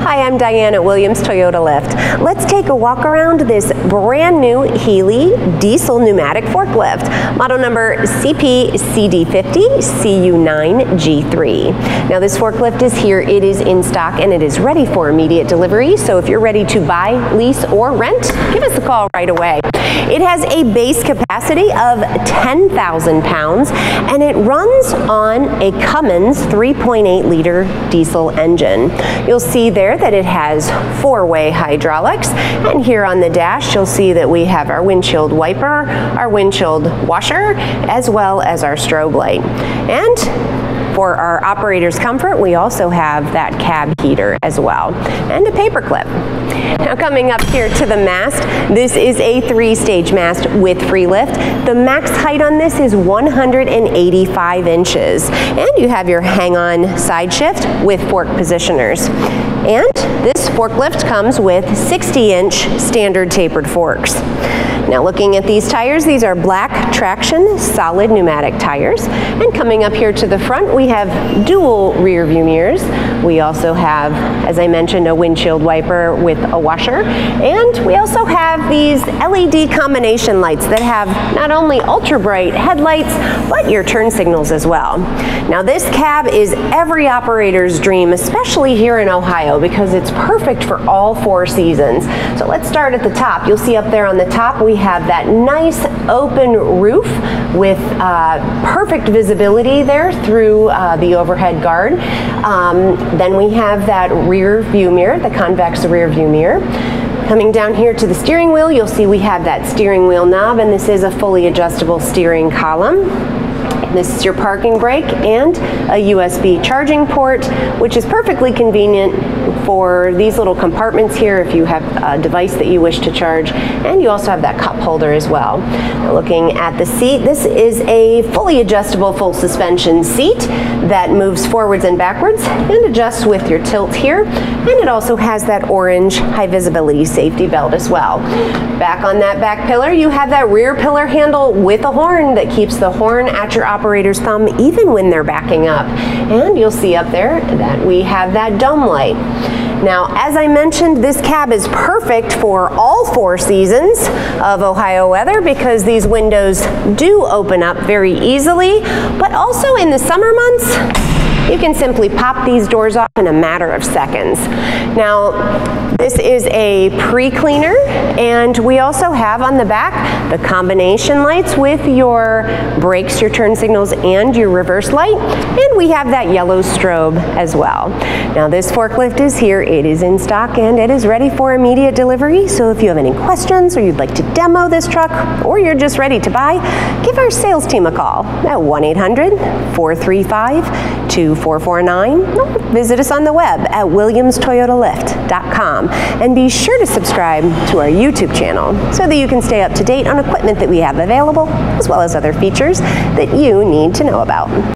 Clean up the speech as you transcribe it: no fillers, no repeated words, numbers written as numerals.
Hi, I'm Diane at Williams Toyota Lift. Let's take a walk around this brand new Healy Diesel Pneumatic Forklift, model number CP-CD50-CU9G3. Now this forklift is here, it is in stock, and it is ready for immediate delivery. So if you're ready to buy, lease, or rent, give us a call right away. It has a base capacity of 10,000 pounds, and it runs on a Cummins 3.8 liter diesel engine. You'll see there that it has four-way hydraulics, and here on the dash you'll see that we have our windshield wiper, our windshield washer, as well as our strobe light. And for our operator's comfort, we also have that cab heater as well, and a paper clip. Now coming up here to the mast, this is a 3-stage mast with free lift. The max height on this is 185 inches. And you have your hang-on side shift with fork positioners. And this forklift comes with 60-inch standard tapered forks. Now looking at these tires, these are black traction solid pneumatic tires. And coming up here to the front, we have dual rear view mirrors. We also have, as I mentioned, a windshield wiper with a washer. And we also have these LED combination lights that have not only ultra bright headlights, but your turn signals as well. Now this cab is every operator's dream, especially here in Ohio, because it's perfect for all 4 seasons. So let's start at the top. You'll see up there on the top, we have that nice open roof with perfect visibility there through the overhead guard. Then we have that rear view mirror, the convex rear view mirror. Coming down here to the steering wheel, you'll see we have that steering wheel knob, and this is a fully adjustable steering column. This is your parking brake and a USB charging port, which is perfectly convenient for these little compartments here if you have a device that you wish to charge. And you also have that cup holder as well. Now looking at the seat, this is a fully adjustable full suspension seat that moves forwards and backwards and adjusts with your tilt here. And it also has that orange high visibility safety belt as well. Back on that back pillar, you have that rear pillar handle with a horn that keeps the horn at your operator's thumb even when they're backing up. And you'll see up there that we have that dome light. Now, as I mentioned, this cab is perfect for all 4 seasons of Ohio weather because these windows do open up very easily, but also in the summer months, you can simply pop these doors off in a matter of seconds. Now, this is a pre-cleaner, and we also have on the back the combination lights with your brakes, your turn signals, and your reverse light, and we have that yellow strobe as well. Now, this forklift is here, it is in stock, and it is ready for immediate delivery. So if you have any questions or you'd like to demo this truck, or you're just ready to buy, give our sales team a call at 1-800-435-2449, or visit us on the web at williamstoyotalift.com. And be sure to subscribe to our YouTube channel so that you can stay up to date on equipment that we have available, as well as other features that you need to know about.